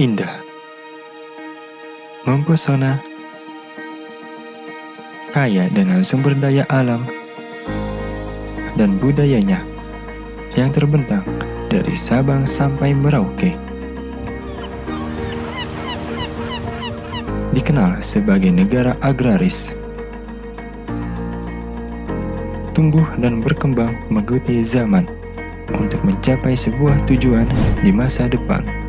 indah, mempesona, kaya dengan sumber daya alam dan budayanya yang terbentang dari Sabang sampai Merauke. Dikenal sebagai negara agraris, tumbuh dan berkembang mengikuti zaman untuk mencapai sebuah tujuan di masa depan.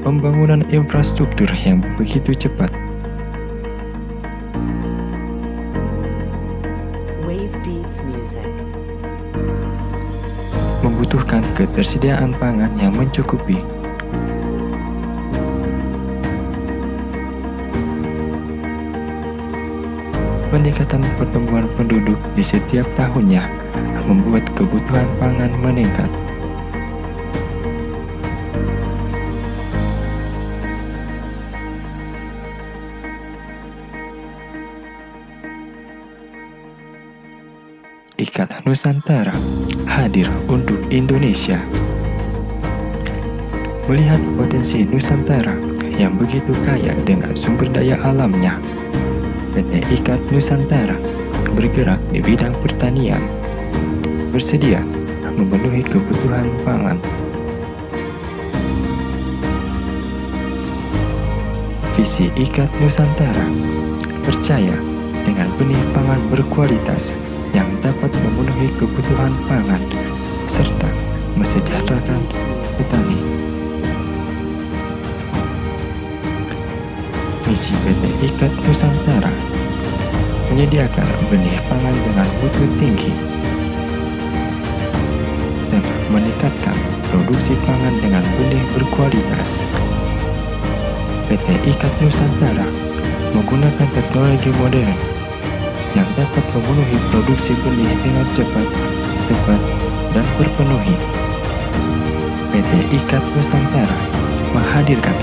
Pembangunan infrastruktur yang begitu cepat Wave Beats Music. membutuhkan ketersediaan pangan yang mencukupi. Peningkatan pertumbuhan penduduk di setiap tahunnya membuat kebutuhan pangan meningkat. Ikat Nusantara hadir untuk Indonesia. Melihat potensi Nusantara yang begitu kaya dengan sumber daya alamnya, PT Ikat Nusantara bergerak di bidang pertanian, bersedia memenuhi kebutuhan pangan. Visi Ikat Nusantara percaya dengan benih pangan berkualitas yang dapat memenuhi kebutuhan pangan serta mesejahterakan petani. Misi PT Ikat Nusantara menyediakan benih pangan dengan mutu tinggi dan meningkatkan produksi pangan dengan benih berkualitas. PT Ikat Nusantara menggunakan teknologi modern yang dapat memenuhi produksi benih dengan cepat, tepat, dan terpenuhi. PT Ikat Nusantara menghadirkan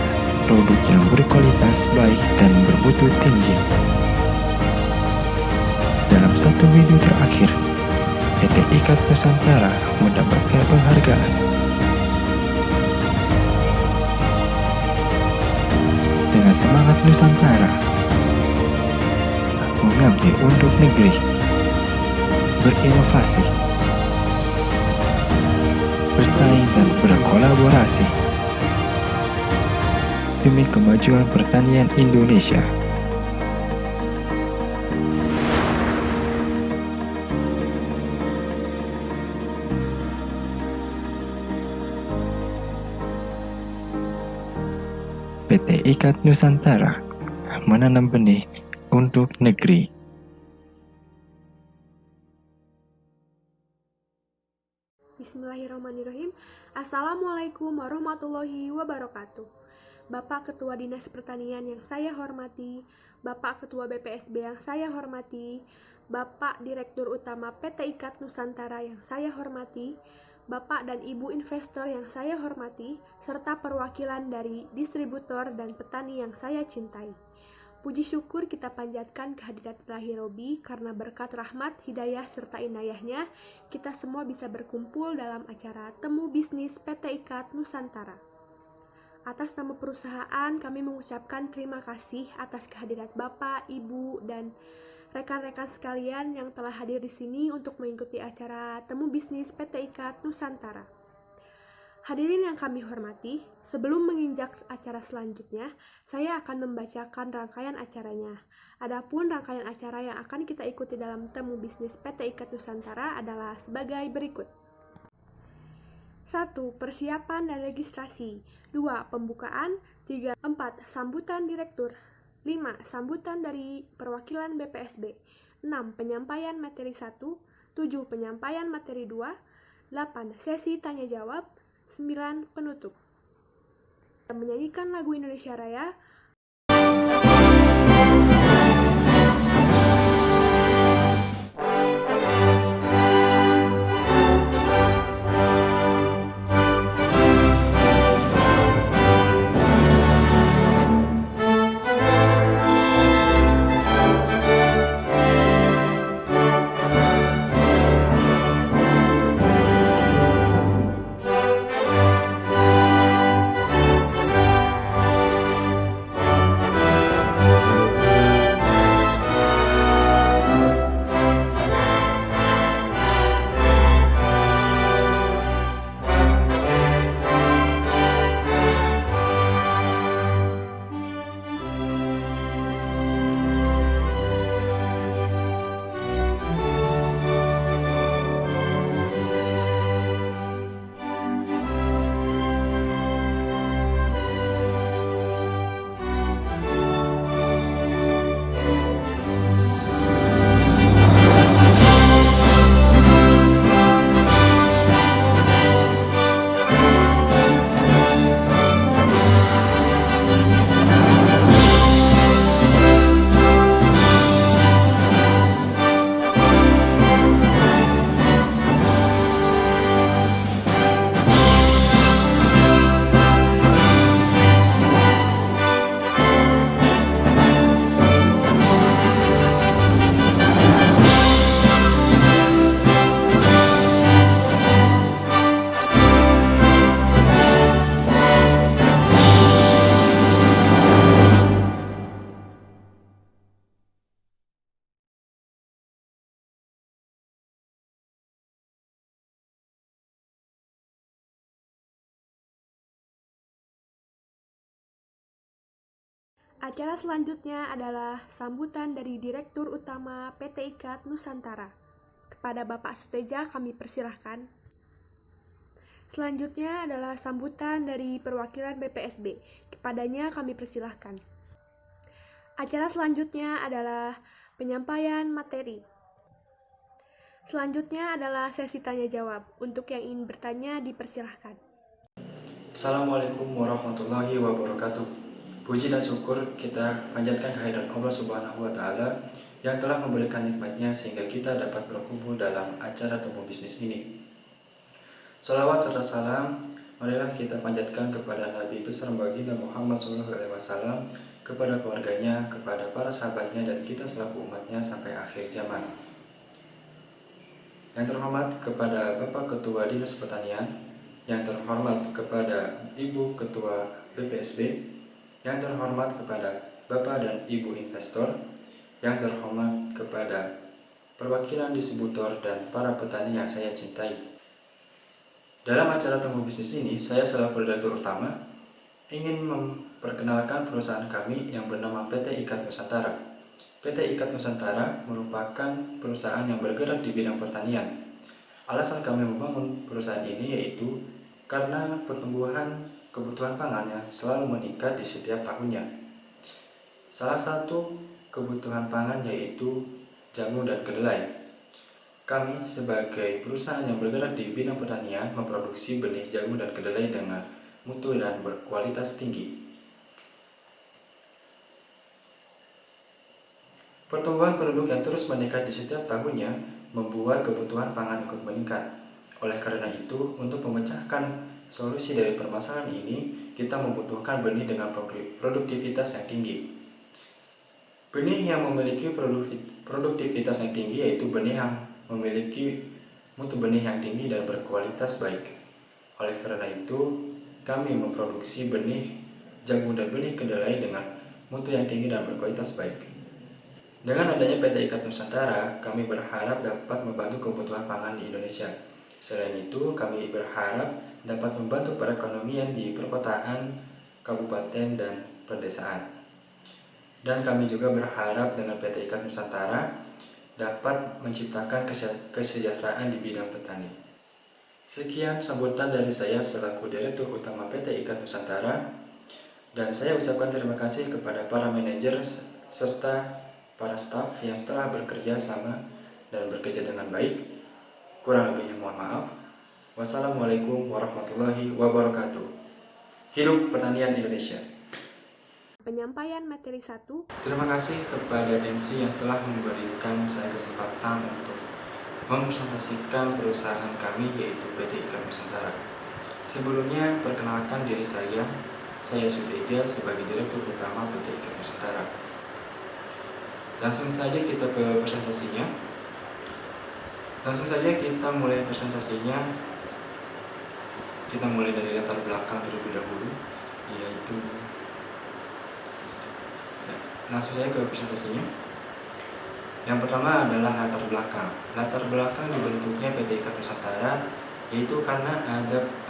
produk yang berkualitas baik dan bermutu tinggi. Dalam satu video terakhir, PT Ikat Nusantara mendapatkan penghargaan. Dengan semangat Nusantara, mengabdi untuk negeri, berinovasi, bersaing dan berkolaborasi demi kemajuan pertanian Indonesia. PT Ikat Nusantara menanam benih untuk negeri. Bismillahirrahmanirrahim. Assalamualaikum warahmatullahi wabarakatuh. Bapak Ketua Dinas Pertanian yang saya hormati, Bapak Ketua BPSB yang saya hormati, Bapak Direktur Utama PT Ikat Nusantara yang saya hormati, Bapak dan Ibu investor yang saya hormati, serta perwakilan dari distributor dan petani yang saya cintai. Puji syukur kita panjatkan kehadirat Ilahi Robi karena berkat rahmat, hidayah, serta inayahnya, kita semua bisa berkumpul dalam acara Temu Bisnis PT Ikat Nusantara. Atas nama perusahaan, kami mengucapkan terima kasih atas kehadirat Bapak, Ibu, dan rekan-rekan sekalian yang telah hadir di sini untuk mengikuti acara Temu Bisnis PT Ikat Nusantara. Hadirin yang kami hormati, sebelum menginjak acara selanjutnya, saya akan membacakan rangkaian acaranya. Adapun rangkaian acara yang akan kita ikuti dalam Temu Bisnis PT Ikat Nusantara adalah sebagai berikut. 1. Persiapan dan registrasi. 2. Pembukaan. 3. 4. Sambutan direktur. 5. Sambutan dari perwakilan BPSB. 6. Penyampaian materi 1. 7. Penyampaian materi 2. 8. Sesi tanya jawab. 9. Penutup. Menyanyikan lagu Indonesia Raya. Acara selanjutnya adalah sambutan dari Direktur Utama PT IKAT Nusantara. Kepada Bapak Suteja kami persilahkan. Selanjutnya adalah sambutan dari perwakilan BPSB. Kepadanya kami persilahkan. Acara selanjutnya adalah penyampaian materi. Selanjutnya adalah sesi tanya jawab. Untuk yang ingin bertanya dipersilahkan. Assalamualaikum warahmatullahi wabarakatuh. Puji dan syukur kita panjatkan kehadirat Allah Subhanahu wa Ta'ala yang telah memberikan nikmatnya sehingga kita dapat berkumpul dalam acara temu bisnis ini. Salawat serta salam marilah kita panjatkan kepada Nabi besar baginda Muhammad SAW, kepada keluarganya, kepada para sahabatnya, dan kita selaku umatnya sampai akhir zaman. Yang terhormat kepada Bapak Ketua Dinas Pertanian, yang terhormat kepada Ibu Ketua BPSB, yang terhormat kepada Bapak dan Ibu investor, yang terhormat kepada perwakilan distributor dan para petani yang saya cintai. Dalam acara temu bisnis ini, saya selaku Direktur Utama ingin memperkenalkan perusahaan kami yang bernama PT IKAT Nusantara. PT IKAT Nusantara merupakan perusahaan yang bergerak di bidang pertanian. Alasan kami membangun perusahaan ini yaitu karena pertumbuhan kebutuhan pangan yang selalu meningkat di setiap tahunnya. Salah satu kebutuhan pangan yaitu jagung dan kedelai. Kami sebagai perusahaan yang bergerak di bidang pertanian memproduksi benih jagung dan kedelai dengan mutu dan berkualitas tinggi. Pertumbuhan penduduk yang terus meningkat di setiap tahunnya membuat kebutuhan pangan ikut meningkat. Oleh karena itu, untuk memecahkan solusi dari permasalahan ini, kita membutuhkan benih dengan produktivitas yang tinggi. Benih yang memiliki produktivitas yang tinggi yaitu benih yang memiliki mutu benih yang tinggi dan berkualitas baik. Oleh karena itu, kami memproduksi benih jagung dan benih kedelai dengan mutu yang tinggi dan berkualitas baik. Dengan adanya PT IKAT Nusantara, kami berharap dapat membantu kebutuhan pangan di Indonesia. Selain itu, kami berharap dapat membantu perekonomian di perkotaan, kabupaten, dan pedesaan. Dan kami juga berharap dengan PT IKAT Nusantara dapat menciptakan kesejahteraan di bidang petani. Sekian sambutan dari saya selaku Direktur Utama PT IKAT Nusantara, dan saya ucapkan terima kasih kepada para manajer serta para staf yang telah bekerja sama dan bekerja dengan baik. Kurang lebihnya mohon maaf. Wassalamualaikum warahmatullahi wabarakatuh. Hidup pertanian Indonesia. Penyampaian materi 1. Terima kasih kepada MC yang telah memberikan saya kesempatan untuk mempresentasikan perusahaan kami yaitu PT IKAT Nusantara. Sebelumnya, perkenalkan diri saya Suteja sebagai Direktur Utama PT IKAT Nusantara. Langsung saja kita ke presentasinya. Kita mulai presentasinya. Kita mulai dari latar belakang terlebih dahulu, yaitu langsung saja ke presentasinya. Yang pertama adalah latar belakang. Latar belakang dibentuknya PT IKAT Nusantara yaitu karena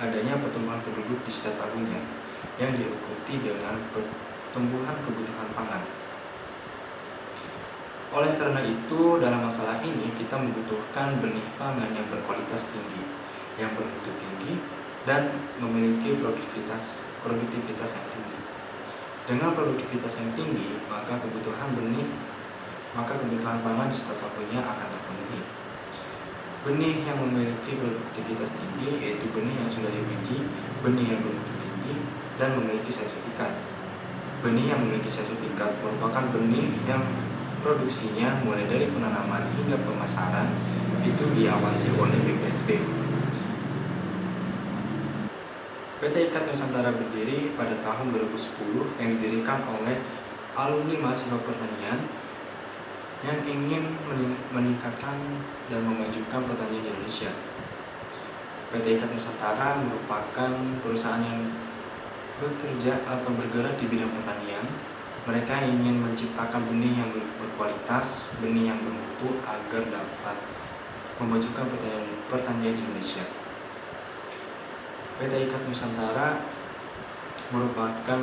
adanya pertumbuhan penduduk di setiap tahunnya yang diikuti dengan pertumbuhan kebutuhan pangan. Oleh karena itu, dalam masalah ini kita membutuhkan benih pangan yang berkualitas tinggi, yang bermutu tinggi, dan memiliki produktivitas yang tinggi. Dengan produktivitas yang tinggi, maka kebutuhan pangan di setiap tahunnya akan terpenuhi. Benih yang memiliki produktivitas tinggi yaitu benih yang sudah diuji, benih yang bermutu tinggi, dan memiliki sertifikat. Benih yang memiliki sertifikat merupakan benih yang produksinya mulai dari penanaman hingga pemasaran itu diawasi oleh BPSB. PT IKAT Nusantara berdiri pada tahun 2010 yang didirikan oleh alumni mahasiswa pertanian yang ingin meningkatkan dan memajukan pertanian di Indonesia. PT IKAT Nusantara merupakan perusahaan yang bekerja atau bergerak di bidang pertanian. Mereka ingin menciptakan benih yang berkualitas, benih yang bermutu agar dapat memajukan pertanian Indonesia. PT IKAT Nusantara merupakan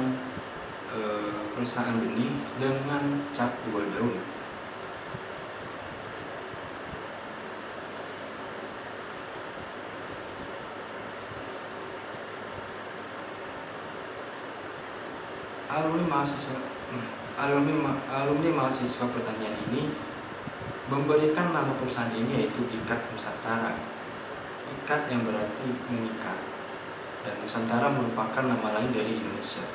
perusahaan benih dengan cap 2 daun. Alumni mahasiswa pertanian ini memberikan nama perusahaan ini yaitu Ikat Nusantara. Ikat yang berarti mengikat, dan Nusantara merupakan nama lain dari Indonesia.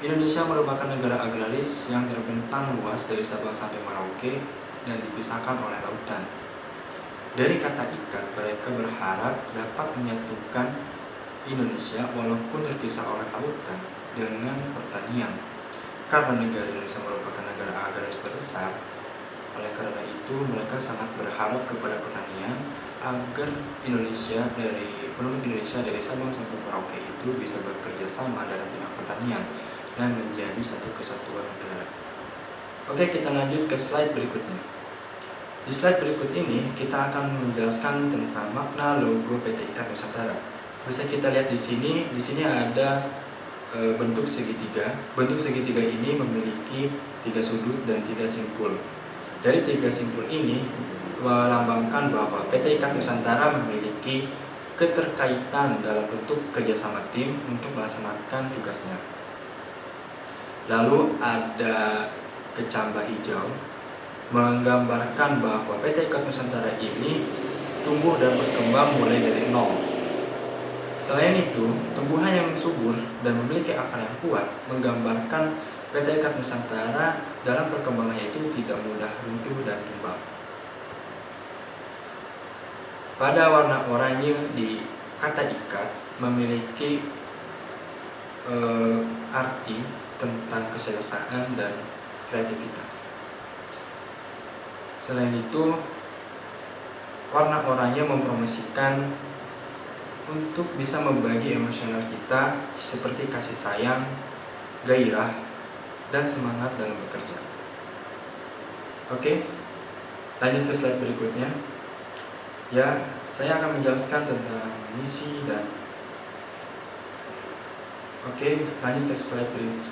Indonesia merupakan negara agraris yang terbentang luas dari Sabang sampai Merauke dan dipisahkan oleh lautan. Dari kata ikat, mereka berharap dapat menyatukan Indonesia walaupun terpisah oleh lautan dengan pertanian. Karena negara Indonesia merupakan negara agraris terbesar, oleh karena itu mereka sangat berharap kepada pertanian agar penduduk Indonesia dari Sabang sampai Merauke itu bisa bekerja sama dalam bidang pertanian dan menjadi satu kesatuan negara. Oke, kita lanjut ke slide berikutnya. Di slide berikut ini kita akan menjelaskan tentang makna logo PT Ikat Nusantara. Bisa kita lihat di sini ada bentuk segitiga. Bentuk segitiga ini memiliki 3 sudut dan 3 simpul. Dari 3 simpul ini melambangkan bahwa PT Ikat Nusantara memiliki keterkaitan dalam bentuk kerjasama tim untuk melaksanakan tugasnya. Lalu ada kecambah hijau menggambarkan bahwa PT Ikat Nusantara ini tumbuh dan berkembang mulai dari nol. Selain itu, tumbuhan yang subur dan memiliki akar yang kuat menggambarkan PT Ikat Nusantara dalam perkembangannya itu tidak mudah runtuh dan tumbang. Pada warna oranye di kata ikat memiliki arti tentang kesertaan dan kreativitas. Selain itu, warna oranye mempromosikan untuk bisa membagi emosional kita seperti kasih sayang, gairah, dan semangat dalam bekerja. Oke, lanjut ke slide berikutnya. Ya, saya akan menjelaskan tentang misi dan lanjut ke slide berikutnya.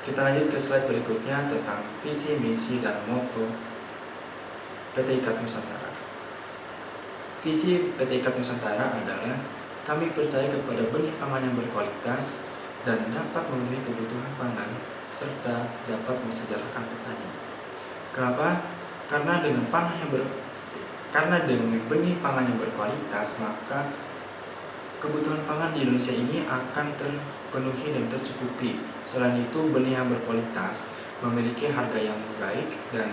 Kita lanjut ke slide berikutnya tentang visi, misi, dan moto PT Ikat Nusantara. Visi PT Ikat Nusantara adalah kami percaya kepada benih pangan yang berkualitas dan dapat memenuhi kebutuhan pangan serta dapat mensejahterakan petani. Kenapa? Karena dengan benih pangan yang berkualitas, maka kebutuhan pangan di Indonesia ini akan terpenuhi dan tercukupi. Selain itu, benih yang berkualitas memiliki harga yang baik dan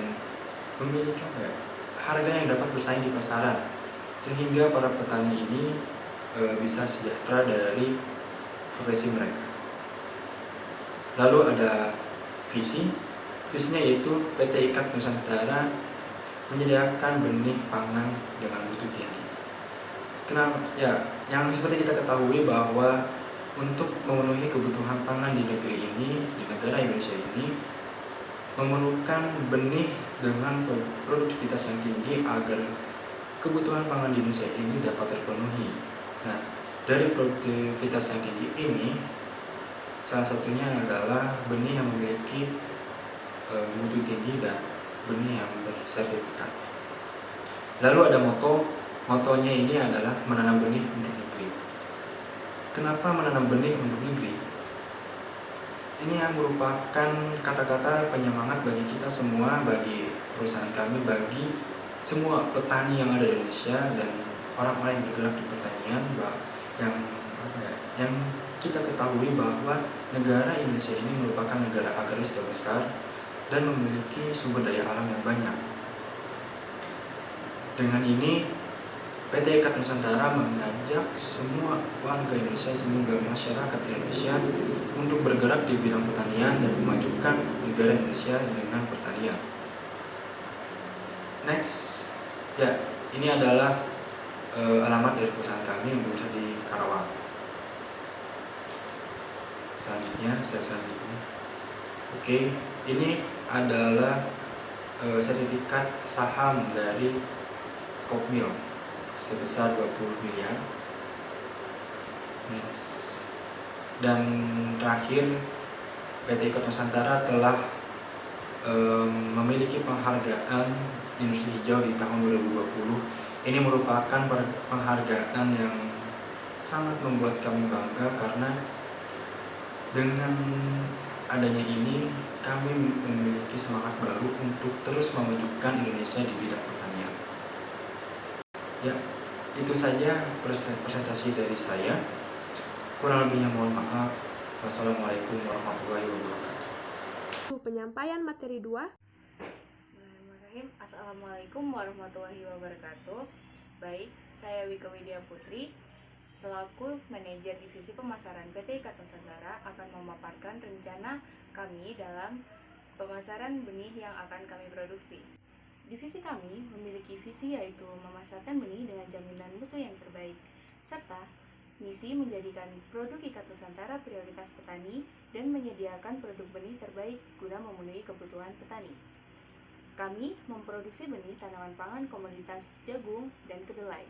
memiliki harga yang dapat bersaing di pasaran, sehingga para petani ini bisa sejahtera dari profesi mereka. Lalu ada visinya yaitu PT Ikat Nusantara menyediakan benih pangan dengan mutu tinggi. Kenapa? Ya, yang seperti kita ketahui bahwa untuk memenuhi kebutuhan pangan di negeri ini, di negara Indonesia ini, memerlukan benih dengan produktivitas yang tinggi agar kebutuhan pangan di Indonesia ini dapat terpenuhi. Nah, dari produktivitas yang tinggi ini, salah satunya adalah benih yang memiliki mutu tinggi dan benih yang bersertifikat. Lalu ada motonya ini adalah menanam benih untuk negeri. Kenapa menanam benih untuk negeri? Ini yang merupakan kata-kata penyemangat bagi kita semua, bagi perusahaan kami, bagi semua petani yang ada di Indonesia dan orang-orang yang bergerak di pertanian, yang kita ketahui bahwa negara Indonesia ini merupakan negara agraris terbesar dan memiliki sumber daya alam yang banyak. Dengan ini, PT Ikat Nusantara mengajak semua warga Indonesia, semua masyarakat Indonesia untuk bergerak di bidang pertanian dan memajukan negara Indonesia dengan pertanian. Next, ya, ini adalah alamat dari perusahaan kami yang berusaha di Karawang. Selanjutnya. Oke, ini adalah sertifikat saham dari Kopmil sebesar 20 miliar. Next. Dan terakhir, PT IKAT Nusantara telah memiliki penghargaan industri hijau di tahun 2020. Ini merupakan penghargaan yang sangat membuat kami bangga karena dengan adanya ini kami memiliki semangat baru untuk terus memajukan Indonesia di bidang pertanian. Ya, itu saja presentasi dari saya. Kurang lebihnya mohon maaf. Wassalamualaikum warahmatullahi wabarakatuh. Penyampaian materi 2. Bismillahirrahmanirrahim. Assalamualaikum warahmatullahi wabarakatuh. Baik, saya Wika Widya Putri selaku manajer divisi pemasaran PT IKAT Nusantara akan memaparkan rencana kami dalam pemasaran benih yang akan kami produksi. Divisi kami memiliki visi yaitu memasarkan benih dengan jaminan mutu yang terbaik, serta misi menjadikan produk IKAT Nusantara prioritas petani dan menyediakan produk benih terbaik guna memenuhi kebutuhan petani. Kami memproduksi benih tanaman pangan komoditas jagung dan kedelai,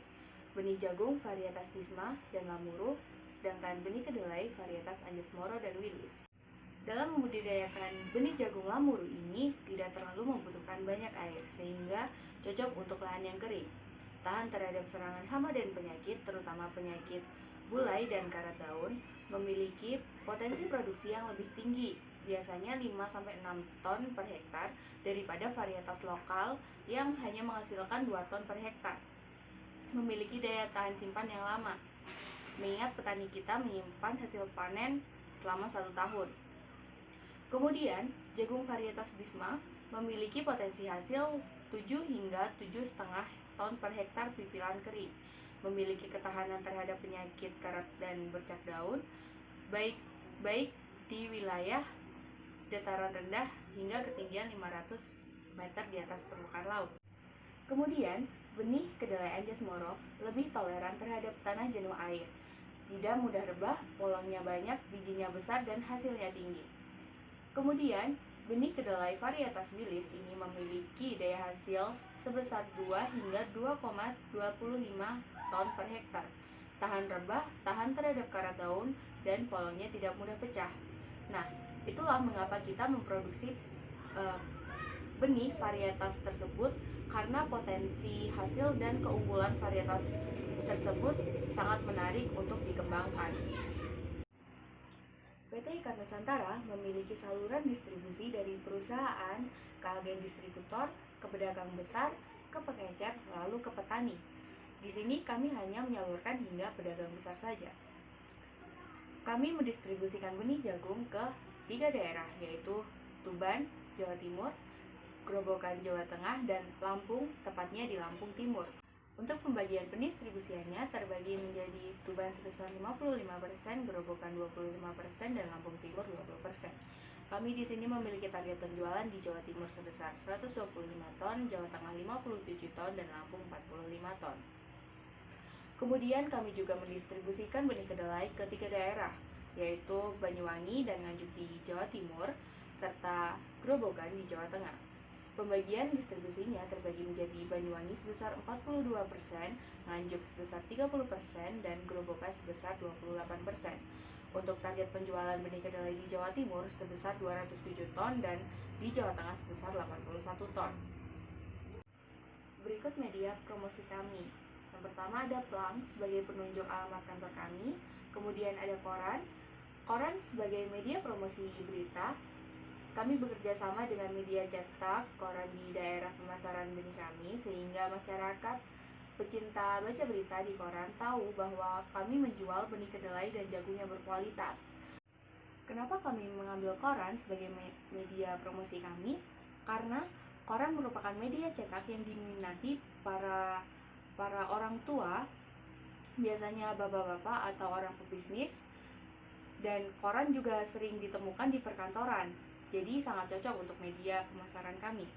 benih jagung varietas Bisma dan Lamuru, sedangkan benih kedelai varietas Anjas Moro dan Wilis. Dalam membudidayakan benih jagung Lamuru ini tidak terlalu membutuhkan banyak air, sehingga cocok untuk lahan yang kering, tahan terhadap serangan hama dan penyakit, terutama penyakit bulai dan karat daun, memiliki potensi produksi yang lebih tinggi, biasanya 5-6 ton per hektar daripada varietas lokal yang hanya menghasilkan 2 ton per hektar. Memiliki daya tahan simpan yang lama, mengingat petani kita menyimpan hasil panen selama 1 tahun. Kemudian, jagung varietas Bisma memiliki potensi hasil 7 hingga 7,5 ton per hektar pipilan kering, memiliki ketahanan terhadap penyakit karat dan bercak daun, baik di wilayah dataran rendah hingga ketinggian 500 meter di atas permukaan laut. Kemudian, benih kedelai Anjas Moro lebih toleran terhadap tanah jenuh air, tidak mudah rebah, polongnya banyak, bijinya besar, dan hasilnya tinggi. Kemudian, benih kedelai varietas Wilis ini memiliki daya hasil sebesar 2 hingga 2,25 ton per hektar, tahan rebah, tahan terhadap karat daun, dan polongnya tidak mudah pecah. Nah, itulah mengapa kita memproduksi benih varietas tersebut, karena potensi hasil dan keunggulan varietas tersebut sangat menarik untuk dikembangkan. PT IKAT Nusantara memiliki saluran distribusi dari perusahaan ke agen distributor, ke pedagang besar, ke pengecer, lalu ke petani. Di sini kami hanya menyalurkan hingga pedagang besar saja. Kami mendistribusikan benih jagung ke 3 daerah, yaitu Tuban, Jawa Timur, Grobogan, Jawa Tengah, dan Lampung, tepatnya di Lampung Timur. Untuk pembagian pendistribusiannya terbagi menjadi Tuban sebesar 55%, Grobogan 25%, dan Lampung Timur 20%. Kami di sini memiliki target penjualan di Jawa Timur sebesar 125 ton, Jawa Tengah 57 ton, dan Lampung 45 ton. Kemudian kami juga mendistribusikan benih kedelai ke 3 daerah, yaitu Banyuwangi dan Nganjuk di Jawa Timur, serta Grobogan di Jawa Tengah. Pembagian distribusinya terbagi menjadi Banyuwangi sebesar 42%, Nganjuk sebesar 30%, dan Grobogan sebesar 28%. Untuk target penjualan benih kedelai di Jawa Timur sebesar 207 ton dan di Jawa Tengah sebesar 81 ton. Berikut media promosi kami. Yang pertama ada Plang sebagai penunjuk alamat kantor kami, kemudian ada Koran sebagai media promosi berita. Kami bekerja sama dengan media cetak, koran di daerah pemasaran benih kami, sehingga masyarakat pecinta baca berita di koran tahu bahwa kami menjual benih kedelai dan jagung yang berkualitas. Kenapa kami mengambil koran sebagai media promosi kami? Karena koran merupakan media cetak yang diminati para orang tua, biasanya bapak-bapak atau orang pebisnis, dan koran juga sering ditemukan di perkantoran. Jadi sangat cocok untuk media pemasaran kami.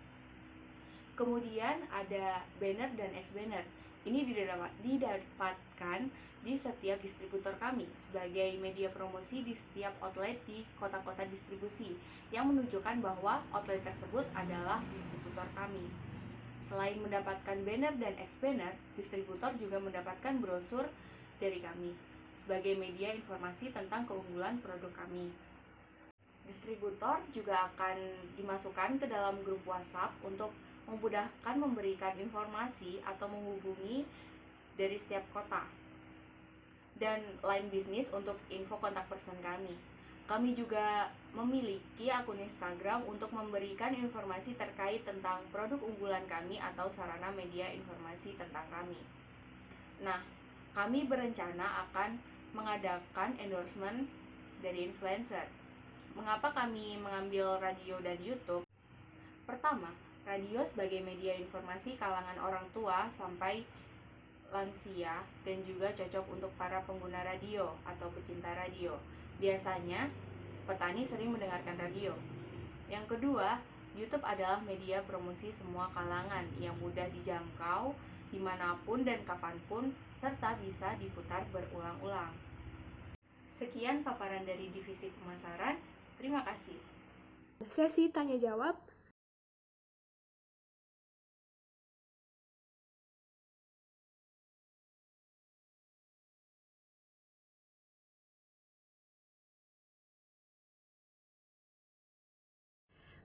Kemudian ada banner dan ex-banner. Ini didapatkan di setiap distributor kami sebagai media promosi di setiap outlet di kota-kota distribusi yang menunjukkan bahwa outlet tersebut adalah distributor kami. Selain mendapatkan banner dan ex-banner, distributor juga mendapatkan brosur dari kami. sebagai media informasi tentang keunggulan produk kami. Distributor juga akan dimasukkan ke dalam grup WhatsApp untuk memudahkan memberikan informasi atau menghubungi dari setiap kota. Dan line bisnis untuk info kontak person kami. Kami juga memiliki akun Instagram untuk memberikan informasi terkait tentang produk unggulan kami atau sarana media informasi tentang kami. Nah, kami berencana akan mengadakan endorsement dari influencer. Mengapa kami mengambil radio dan YouTube? Pertama, radio sebagai media informasi kalangan orang tua sampai lansia dan juga cocok untuk para pengguna radio atau pecinta radio. Biasanya, petani sering mendengarkan radio. Yang kedua, YouTube adalah media promosi semua kalangan yang mudah dijangkau dimanapun dan kapanpun, serta bisa diputar berulang-ulang. Sekian paparan dari Divisi Pemasaran. Terima kasih. Sesi tanya jawab.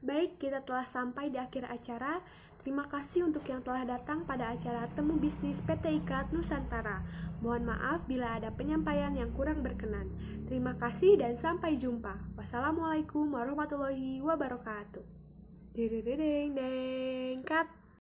Baik, kita telah sampai di akhir acara. Terima kasih untuk yang telah datang pada acara Temu Bisnis PT IKAT Nusantara. Mohon maaf bila ada penyampaian yang kurang berkenan. Terima kasih dan sampai jumpa. Wassalamualaikum warahmatullahi wabarakatuh. Deng deng deng, cut.